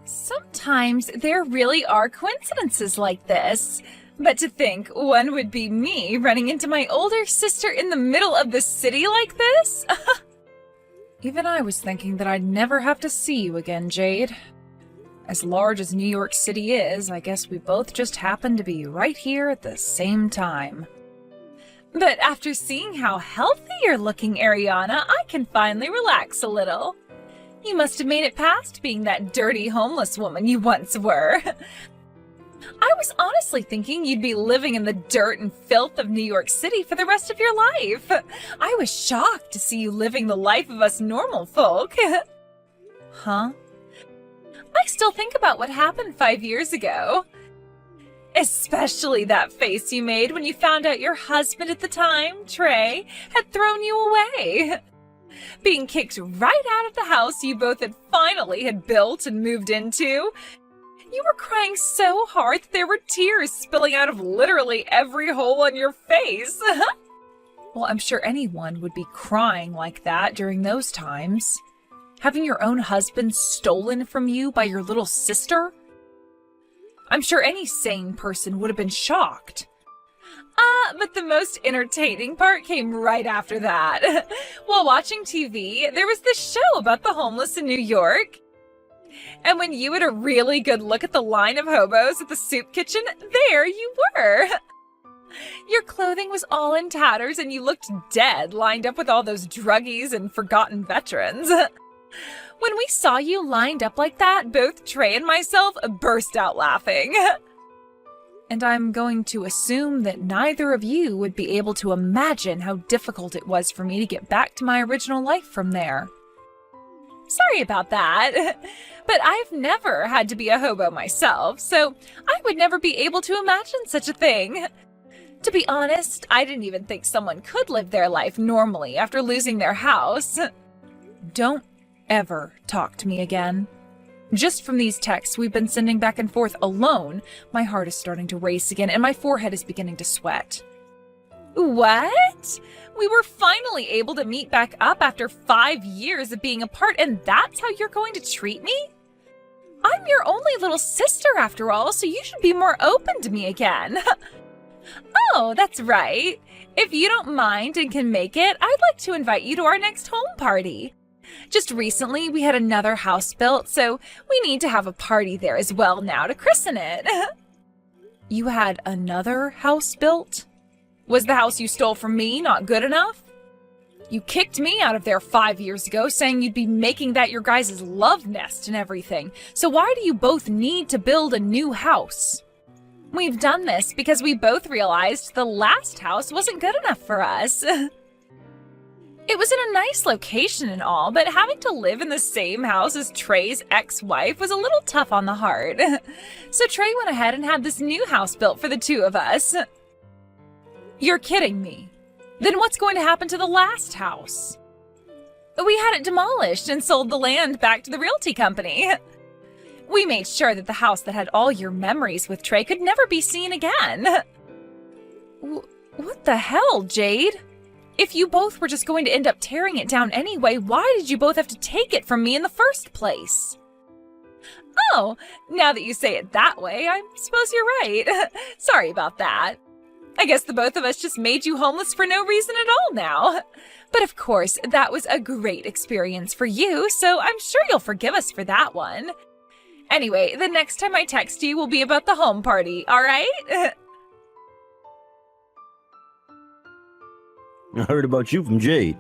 Sometimes there really are coincidences like this. But to think one would be me running into my older sister in the middle of the city like this? Even I was thinking that I'd never have to see you again, Jade. As large as New York City is, I guess we both just happened to be right here at the same time. But after seeing how healthy you're looking, Ariana, I can finally relax a little. You must have made it past being that dirty homeless woman you once were. I was honestly thinking you'd be living in the dirt and filth of New York City for the rest of your life. I was shocked to see you living the life of us normal folk. Huh? I still think about what happened 5 years ago. Especially that face you made when you found out your husband at the time, Trey, had thrown you away. Being kicked right out of the house you both had built and moved into. You were crying so hard that there were tears spilling out of literally every hole on your face. Well, I'm sure anyone would be crying like that during those times. Having your own husband stolen from you by your little sister? I'm sure any sane person would have been shocked. But the most entertaining part came right after that. While watching TV, there was this show about the homeless in New York. And when you had a really good look at the line of hobos at the soup kitchen, there you were. Your clothing was all in tatters and you looked dead, lined up with all those druggies and forgotten veterans. When we saw you lined up like that, both Trey and myself burst out laughing. And I'm going to assume that neither of you would be able to imagine how difficult it was for me to get back to my original life from there. Sorry about that, but I've never had to be a hobo myself, so I would never be able to imagine such a thing. To be honest, I didn't even think someone could live their life normally after losing their house. Don't ever talk to me again. Just from these texts we've been sending back and forth alone, my heart is starting to race again and my forehead is beginning to sweat. What? We were finally able to meet back up after 5 years of being apart, and that's how you're going to treat me? I'm your only little sister after all, so you should be more open to me again. Oh, that's right. If you don't mind and can make it, I'd like to invite you to our next home party. Just recently, we had another house built, so we need to have a party there as well now to christen it. You had another house built? Was the house you stole from me not good enough? You kicked me out of there 5 years ago, saying you'd be making that your guys' love nest and everything. So why do you both need to build a new house? We've done this because we both realized the last house wasn't good enough for us. It was in a nice location and all, but having to live in the same house as Trey's ex-wife was a little tough on the heart. So Trey went ahead and had this new house built for the two of us. You're kidding me. Then what's going to happen to the last house? We had it demolished and sold the land back to the realty company. We made sure that the house that had all your memories with Trey could never be seen again. What the hell, Jade? If you both were just going to end up tearing it down anyway, why did you both have to take it from me in the first place? Oh, now that you say it that way, I suppose you're right. Sorry about that. I guess the both of us just made you homeless for no reason at all now. But of course, that was a great experience for you, so I'm sure you'll forgive us for that one. Anyway, the next time I text you will be about the home party, all right? I heard about you from Jade.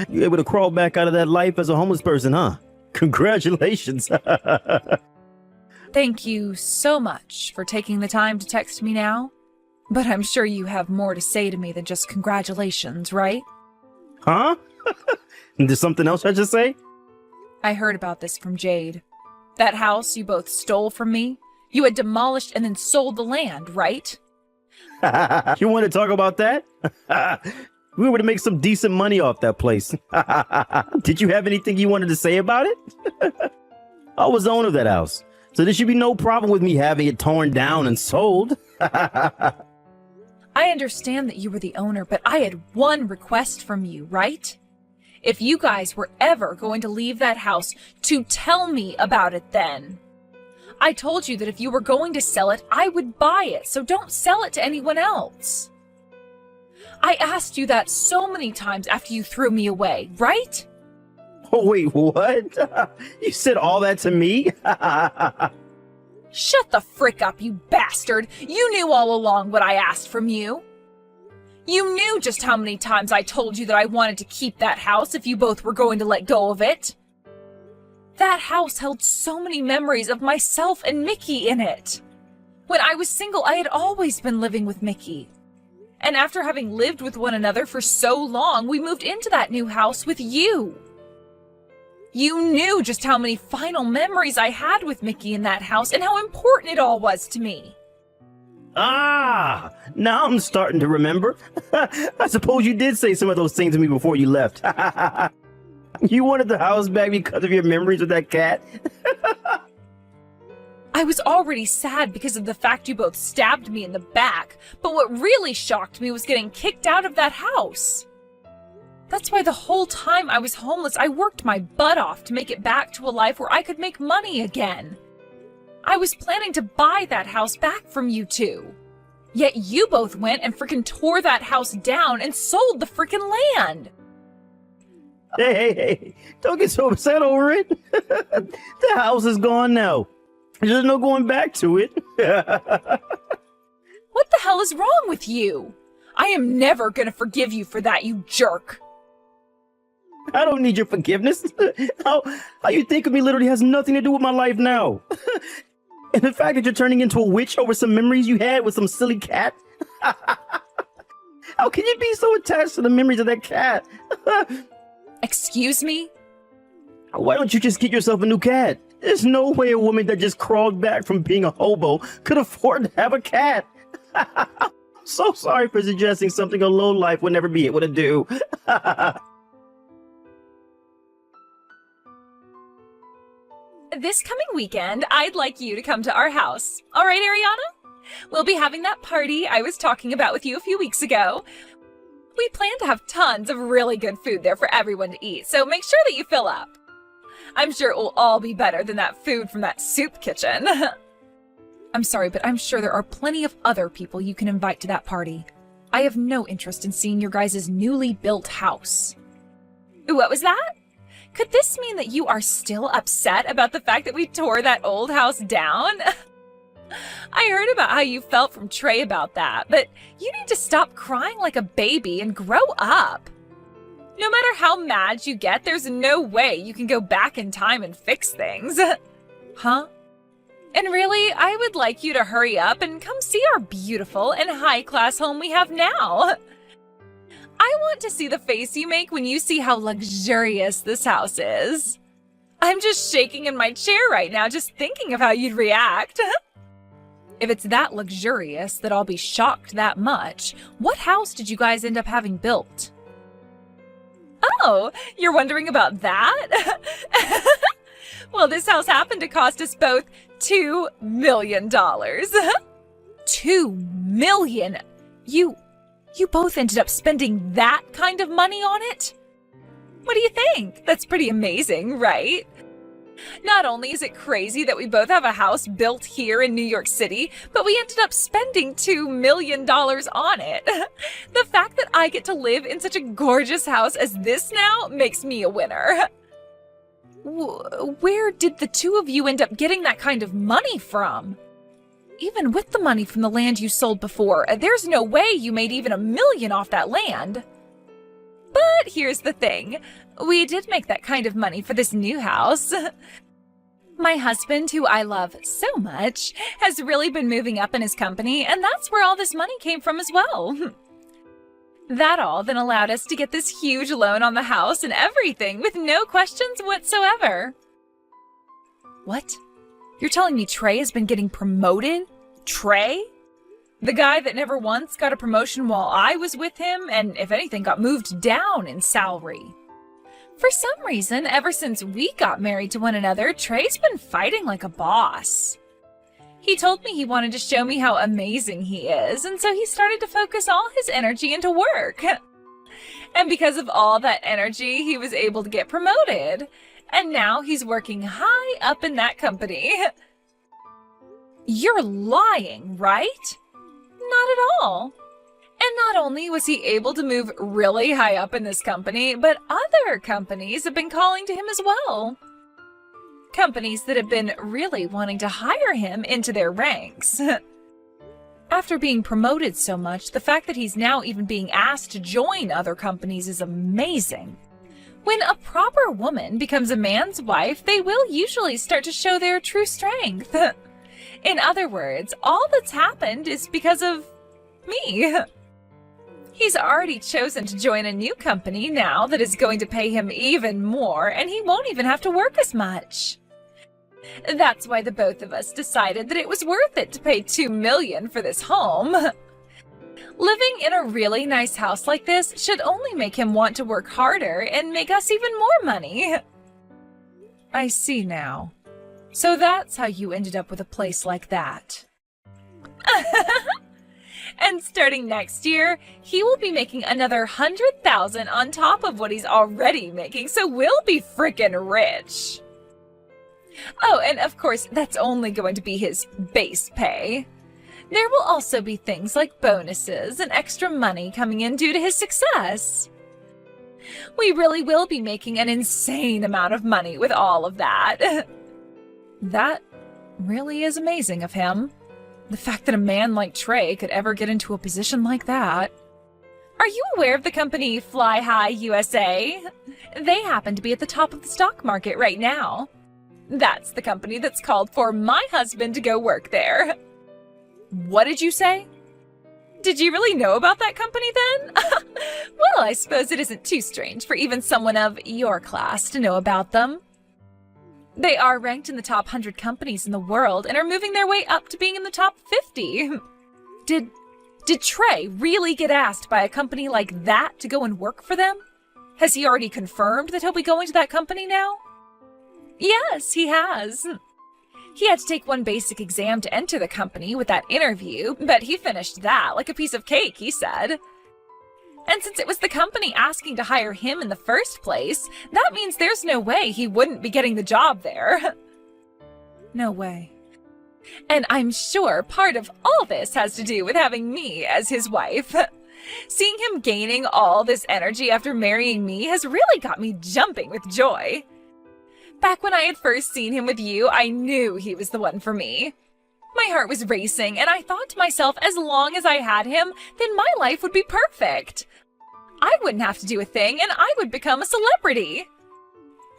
You able to crawl back out of that life as a homeless person, huh? Congratulations. Thank you so much for taking the time to text me now. But I'm sure you have more to say to me than just congratulations, right? Huh? There's something else I just say? I heard about this from Jade. That house you both stole from me, you had demolished and then sold the land, right? You want to talk about that? We were to make some decent money off that place. Did you have anything you wanted to say about it? I was the owner of that house, so there should be no problem with me having it torn down and sold. I understand that you were the owner, but I had one request from you, right? If you guys were ever going to leave that house, to tell me about it then. I told you that if you were going to sell it, I would buy it, so don't sell it to anyone else. I asked you that so many times after you threw me away, right? Oh, wait, what? You said all that to me? Shut the frick up, you bastard! You knew all along what I asked from you. You knew just how many times I told you that I wanted to keep that house if you both were going to let go of it. That house held so many memories of myself and Mickey in it. When I was single, I had always been living with Mickey. And after having lived with one another for so long, we moved into that new house with you. You knew just how many final memories I had with Mickey in that house and how important it all was to me. Ah, now I'm starting to remember. I suppose you did say some of those things to me before you left. You wanted the house back because of your memories with that cat? I was already sad because of the fact you both stabbed me in the back, but what really shocked me was getting kicked out of that house. That's why the whole time I was homeless, I worked my butt off to make it back to a life where I could make money again. I was planning to buy that house back from you two. Yet you both went and frickin' tore that house down and sold the frickin' land. Hey, don't get so upset over it. The house is gone now. There's no going back to it. What the hell is wrong with you? I am never gonna forgive you for that, you jerk. I don't need your forgiveness. How you think of me literally has nothing to do with my life now. And the fact that you're turning into a witch over some memories you had with some silly cat. How can you be so attached to the memories of that cat? Excuse me? Why don't you just get yourself a new cat? There's no way a woman that just crawled back from being a hobo could afford to have a cat. So sorry for suggesting something a lowlife would never be able to do. This coming weekend, I'd like you to come to our house. All right, Ariana? We'll be having that party I was talking about with you a few weeks ago. We plan to have tons of really good food there for everyone to eat, so make sure that you fill up. I'm sure it will all be better than that food from that soup kitchen. I'm sorry, but I'm sure there are plenty of other people you can invite to that party. I have no interest in seeing your guys' newly built house. What was that? Could this mean that you are still upset about the fact that we tore that old house down? I heard about how you felt from Trey about that, but you need to stop crying like a baby and grow up. No matter how mad you get, there's no way you can go back in time and fix things. Huh? And really, I would like you to hurry up and come see our beautiful and high-class home we have now. I want to see the face you make when you see how luxurious this house is. I'm just shaking in my chair right now just thinking of how you'd react. If it's that luxurious that I'll be shocked that much, what house did you guys end up having built? Oh, you're wondering about that? Well, this house happened to cost us both $2 million. $2 million? You both ended up spending that kind of money on it? What do you think? That's pretty amazing, right? Not only is it crazy that we both have a house built here in New York City, but we ended up spending $2 million on it. The fact that I get to live in such a gorgeous house as this now makes me a winner. Where did the two of you end up getting that kind of money from? Even with the money from the land you sold before, there's no way you made even $1 million off that land. But here's the thing. We did make that kind of money for this new house. My husband, who I love so much, has really been moving up in his company, and that's where all this money came from as well. That all then allowed us to get this huge loan on the house and everything with no questions whatsoever. What? You're telling me Trey has been getting promoted? Trey? The guy that never once got a promotion while I was with him, and if anything got moved down in salary. For some reason, ever since we got married to one another, Trey's been fighting like a boss. He told me he wanted to show me how amazing he is, and so he started to focus all his energy into work. And because of all that energy, he was able to get promoted. And now he's working high up in that company. You're lying, right? Not at all. And not only was he able to move really high up in this company, but other companies have been calling to him as well. Companies that have been really wanting to hire him into their ranks. After being promoted so much, the fact that he's now even being asked to join other companies is amazing. When a proper woman becomes a man's wife, they will usually start to show their true strength. In other words, all that's happened is because of me. He's already chosen to join a new company now that is going to pay him even more, and he won't even have to work as much. That's why the both of us decided that it was worth it to pay $2 million for this home. Living in a really nice house like this should only make him want to work harder and make us even more money. I see now. So that's how you ended up with a place like that. And starting next year, he will be making another $100,000 on top of what he's already making, so we'll be frickin' rich. Oh, and of course, that's only going to be his base pay. There will also be things like bonuses and extra money coming in due to his success. We really will be making an insane amount of money with all of that. That really is amazing of him. The fact that a man like Trey could ever get into a position like that. Are you aware of the company Fly High USA? They happen to be at the top of the stock market right now. That's the company that's called for my husband to go work there. What did you say? Did you really know about that company then? Well, I suppose it isn't too strange for even someone of your class to know about them. They are ranked in the top 100 companies in the world and are moving their way up to being in the top 50. Did Trey really get asked by a company like that to go and work for them? Has he already confirmed that he'll be going to that company now? Yes, he has. He had to take one basic exam to enter the company with that interview, but he finished that like a piece of cake, he said. And since it was the company asking to hire him in the first place, that means there's no way he wouldn't be getting the job there. No way. And I'm sure part of all this has to do with having me as his wife. Seeing him gaining all this energy after marrying me has really got me jumping with joy. Back when I had first seen him with you, I knew he was the one for me. My heart was racing, and I thought to myself, as long as I had him, then my life would be perfect. I wouldn't have to do a thing, and I would become a celebrity.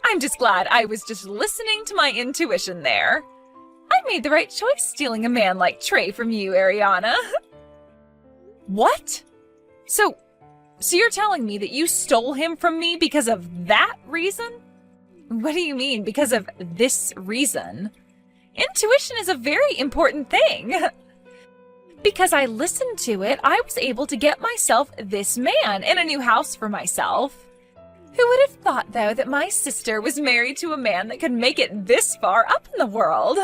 I'm just glad I was just listening to my intuition there. I made the right choice stealing a man like Trey from you, Ariana. What? So you're telling me that you stole him from me because of that reason? What do you mean, because of this reason? Intuition is a very important thing. Because I listened to it, I was able to get myself this man and a new house for myself. Who would have thought, though, that my sister was married to a man that could make it this far up in the world?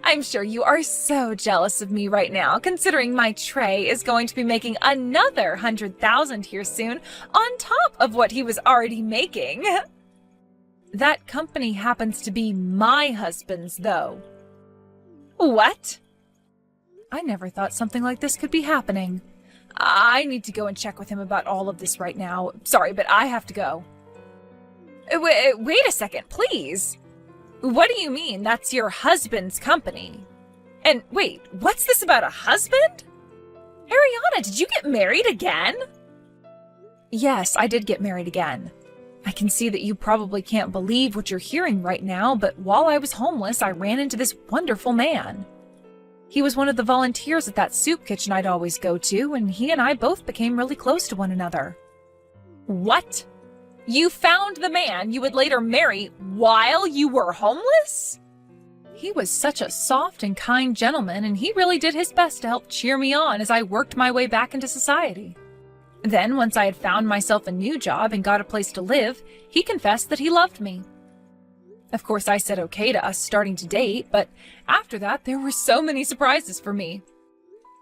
I'm sure you are so jealous of me right now, considering my Trey is going to be making another $100,000 here soon, on top of what he was already making. That company happens to be my husband's, though. What? I never thought something like this could be happening. I need to go and check with him about all of this right now. Sorry, but I have to go. Wait a second, please. What do you mean that's your husband's company? And wait, what's this about a husband? Ariana, did you get married again? Yes, I did get married again. I can see that you probably can't believe what you're hearing right now, but while I was homeless, I ran into this wonderful man. He was one of the volunteers at that soup kitchen I'd always go to, and he and I both became really close to one another. What? You found the man you would later marry while you were homeless? He was such a soft and kind gentleman, and he really did his best to help cheer me on as I worked my way back into society. Then, once I had found myself a new job and got a place to live, he confessed that he loved me. Of course, I said okay to us starting to date, but after that, there were so many surprises for me.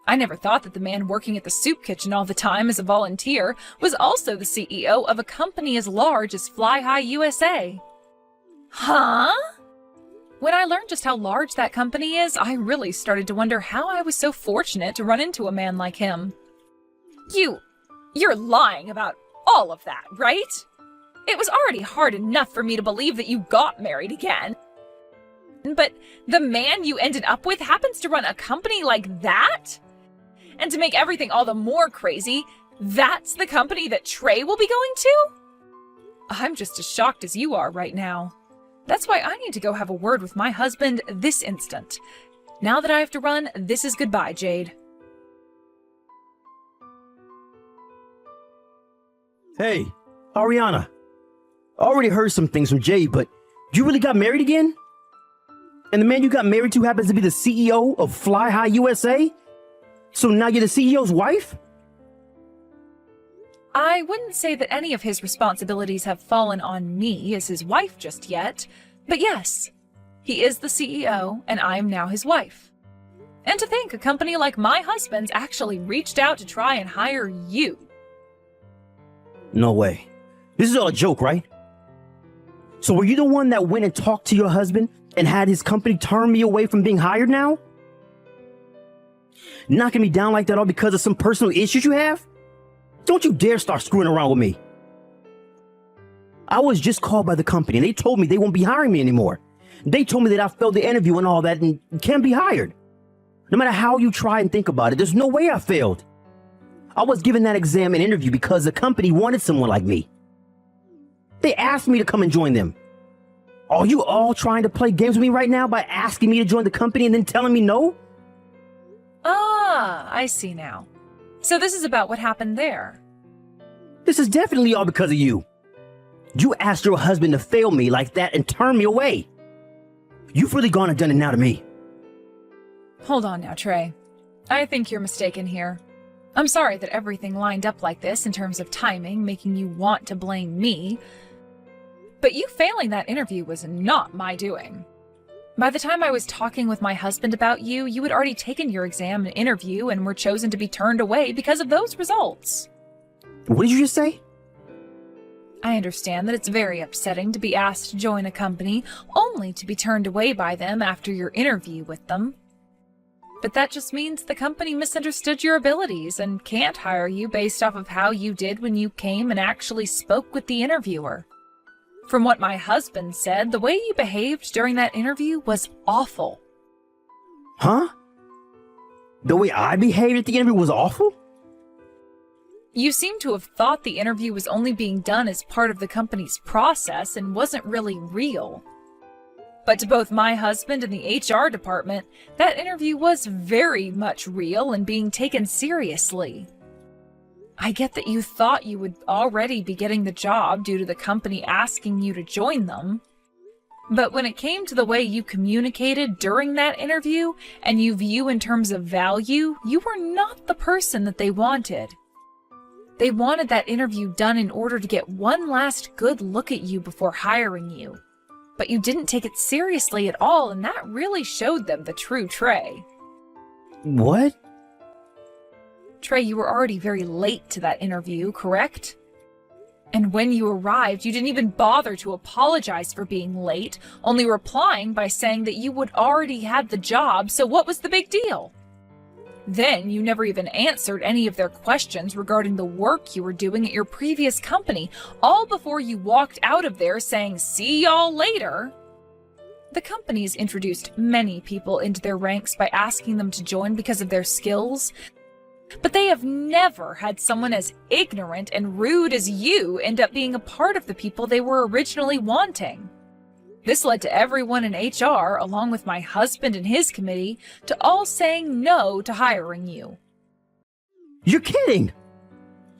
I never thought that the man working at the soup kitchen all the time as a volunteer was also the CEO of a company as large as Fly High USA. Huh? When I learned just how large that company is, I really started to wonder how I was so fortunate to run into a man like him. You're lying about all of that, right? It was already hard enough for me to believe that you got married again. But the man you ended up with happens to run a company like that? And to make everything all the more crazy, that's the company that Trey will be going to? I'm just as shocked as you are right now. That's why I need to go have a word with my husband this instant. Now that I have to run, this is goodbye, Jade. Hey, Ariana. I already heard some things from Jade, but you really got married again? And the man you got married to happens to be the CEO of Fly High USA? So now you're the CEO's wife? I wouldn't say that any of his responsibilities have fallen on me as his wife just yet, but yes, he is the CEO and I am now his wife. And to think a company like my husband's actually reached out to try and hire you. No way. This is all a joke, right? So were you the one that went and talked to your husband and had his company turn me away from being hired now? Knocking me down like that all because of some personal issues you have? Don't you dare start screwing around with me. I was just called by the company and they told me they won't be hiring me anymore. They told me that I failed the interview and all that and can't be hired. No matter how you try and think about it, there's no way I failed. I was given that exam and interview because the company wanted someone like me. They asked me to come and join them. Are you all trying to play games with me right now by asking me to join the company and then telling me no? Ah, I see now. So this is about what happened there. This is definitely all because of you. You asked your husband to fail me like that and turn me away. You've really gone and done it now to me. Hold on now, Trey. I think you're mistaken here. I'm sorry that everything lined up like this in terms of timing, making you want to blame me. But you failing that interview was not my doing. By the time I was talking with my husband about you, you had already taken your exam and interview and were chosen to be turned away because of those results. What did you just say? I understand that it's very upsetting to be asked to join a company only to be turned away by them after your interview with them. But that just means the company misunderstood your abilities and can't hire you based off of how you did when you came and actually spoke with the interviewer. From what my husband said, the way you behaved during that interview was awful. Huh? The way I behaved at the interview was awful? You seem to have thought the interview was only being done as part of the company's process and wasn't really real. But to both my husband and the HR department, that interview was very much real and being taken seriously. I get that you thought you would already be getting the job due to the company asking you to join them. But when it came to the way you communicated during that interview and you view in terms of value, you were not the person that they wanted. They wanted that interview done in order to get one last good look at you before hiring you. But you didn't take it seriously at all, and that really showed them the true Trey. What? Trey, you were already very late to that interview, correct? And when you arrived, you didn't even bother to apologize for being late, only replying by saying that you would already had the job, so what was the big deal? Then you never even answered any of their questions regarding the work you were doing at your previous company, all before you walked out of there saying, "See y'all later." The company's introduced many people into their ranks by asking them to join because of their skills, but they have never had someone as ignorant and rude as you end up being a part of the people they were originally wanting. This led to everyone in HR, along with my husband and his committee, to all saying no to hiring you. You're kidding!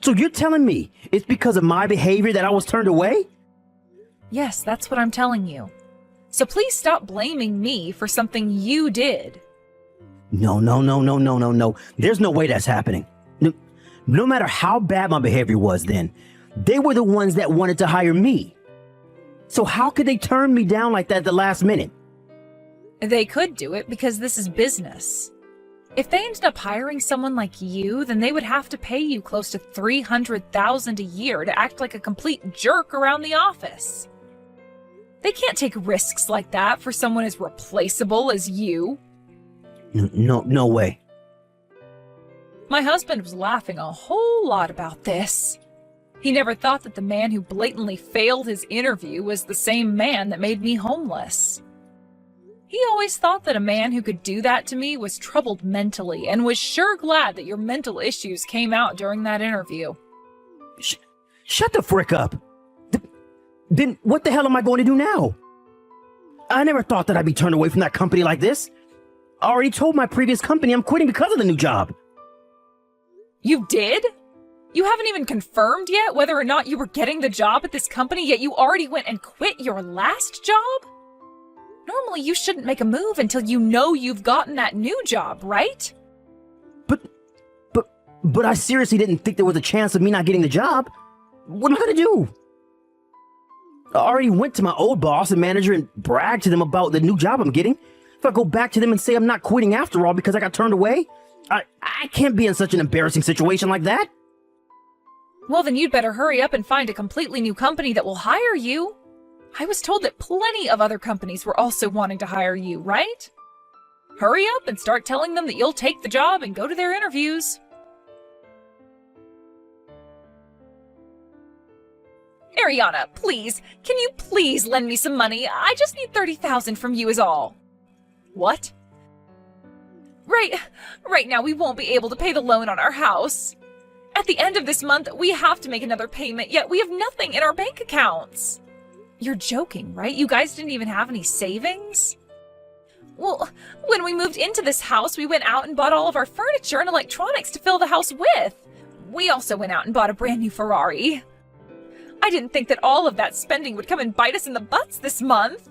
So you're telling me it's because of my behavior that I was turned away? Yes, that's what I'm telling you. So please stop blaming me for something you did. No. There's no way that's happening. No matter how bad my behavior was then, they were the ones that wanted to hire me. So how could they turn me down like that at the last minute? They could do it because this is business. If they ended up hiring someone like you, then they would have to pay you close to $300,000 a year to act like a complete jerk around the office. They can't take risks like that for someone as replaceable as you. No way. My husband was laughing a whole lot about this. He never thought that the man who blatantly failed his interview was the same man that made me homeless. He always thought that a man who could do that to me was troubled mentally and was sure glad that your mental issues came out during that interview. Shut the frick up. Then what the hell am I going to do now? I never thought that I'd be turned away from that company like this. I already told my previous company I'm quitting because of the new job. You did? You haven't even confirmed yet whether or not you were getting the job at this company, yet you already went and quit your last job? Normally, you shouldn't make a move until you know you've gotten that new job, right? But I seriously didn't think there was a chance of me not getting the job. What am I going to do? I already went to my old boss and manager and bragged to them about the new job I'm getting. If I go back to them and say I'm not quitting after all because I got turned away, I can't be in such an embarrassing situation like that. Well, then you'd better hurry up and find a completely new company that will hire you. I was told that plenty of other companies were also wanting to hire you, right? Hurry up and start telling them that you'll take the job and go to their interviews. Ariana, please, can you please lend me some money? I just need $30,000 from you is all. What? Right now we won't be able to pay the loan on our house. At the end of this month, we have to make another payment, yet we have nothing in our bank accounts. You're joking, right? You guys didn't even have any savings? Well, when we moved into this house, we went out and bought all of our furniture and electronics to fill the house with. We also went out and bought a brand new Ferrari. I didn't think that all of that spending would come and bite us in the butts this month.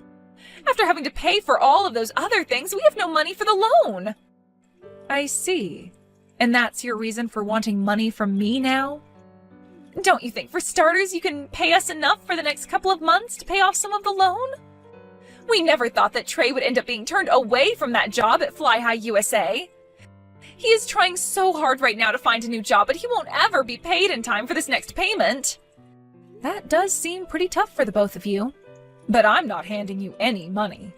After having to pay for all of those other things, we have no money for the loan. I see. And that's your reason for wanting money from me now? Don't you think, for starters, you can pay us enough for the next couple of months to pay off some of the loan? We never thought that Trey would end up being turned away from that job at Fly High USA. He is trying so hard right now to find a new job, but he won't ever be paid in time for this next payment. That does seem pretty tough for the both of you. But I'm not handing you any money.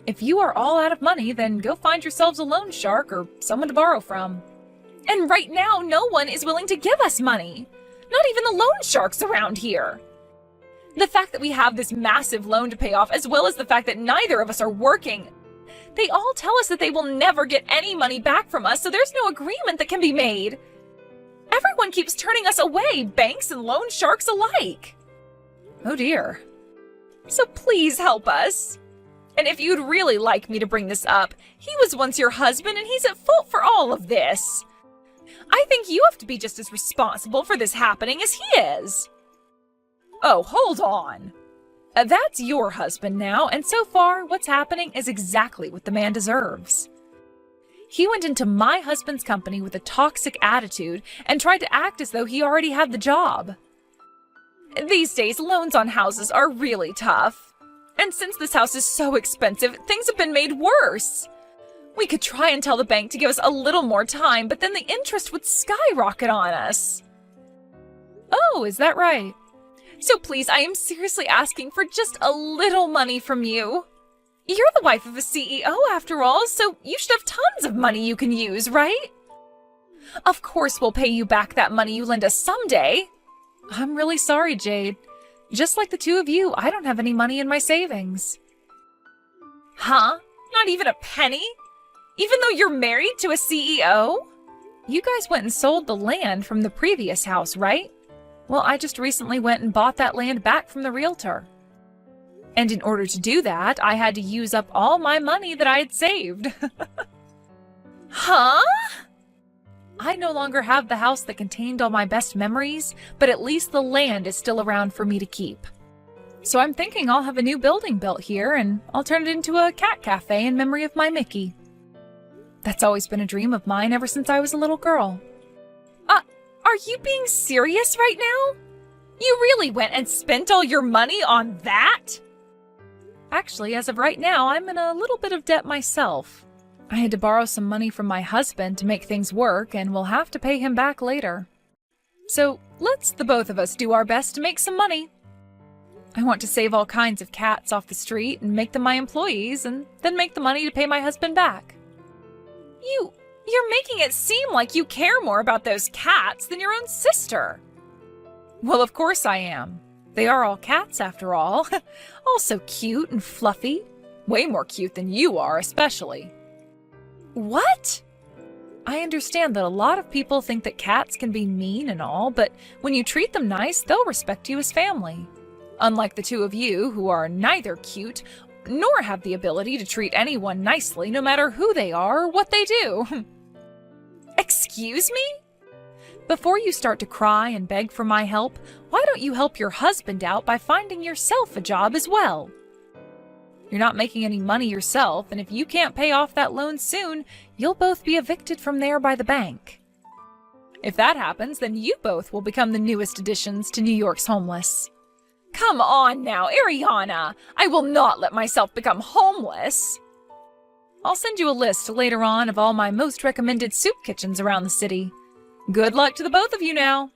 If you are all out of money, then go find yourselves a loan shark or someone to borrow from. And right now, no one is willing to give us money. Not even the loan sharks around here. The fact that we have this massive loan to pay off, as well as the fact that neither of us are working, they all tell us that they will never get any money back from us, so there's no agreement that can be made. Everyone keeps turning us away, banks and loan sharks alike. Oh dear. So please help us. And if you'd really like me to bring this up, he was once your husband and he's at fault for all of this. I think you have to be just as responsible for this happening as he is. Oh, hold on. That's your husband now, and so far, what's happening is exactly what the man deserves. He went into my husband's company with a toxic attitude and tried to act as though he already had the job. These days, loans on houses are really tough. And since this house is so expensive, things have been made worse. We could try and tell the bank to give us a little more time, but then the interest would skyrocket on us. Oh, is that right? So please, I am seriously asking for just a little money from you. You're the wife of a CEO after all, so you should have tons of money you can use, right? Of course we'll pay you back that money you lend us someday. I'm really sorry, Jade. Just like the two of you, I don't have any money in my savings. Huh? Not even a penny? Even though you're married to a CEO? You guys went and sold the land from the previous house, right? Well, I just recently went and bought that land back from the realtor. And in order to do that, I had to use up all my money that I had saved. Huh? I no longer have the house that contained all my best memories, but at least the land is still around for me to keep. So I'm thinking I'll have a new building built here, and I'll turn it into a cat cafe in memory of my Mickey. That's always been a dream of mine ever since I was a little girl. Are you being serious right now? You really went and spent all your money on that? Actually, as of right now, I'm in a little bit of debt myself. I had to borrow some money from my husband to make things work, and we'll have to pay him back later. So let's the both of us do our best to make some money. I want to save all kinds of cats off the street and make them my employees, and then make the money to pay my husband back. You're making it seem like you care more about those cats than your own sister. Well, of course I am. They are all cats, after all. All so cute and fluffy. Way more cute than you are, especially. What? I understand that a lot of people think that cats can be mean and all, but when you treat them nice, they'll respect you as family. Unlike the two of you, who are neither cute nor have the ability to treat anyone nicely, no matter who they are or what they do. Excuse me? Before you start to cry and beg for my help, why don't you help your husband out by finding yourself a job as well? You're not making any money yourself, and if you can't pay off that loan soon, you'll both be evicted from there by the bank. If that happens, then you both will become the newest additions to New York's homeless. Come on now, Ariana! I will not let myself become homeless! I'll send you a list later on of all my most recommended soup kitchens around the city. Good luck to the both of you now!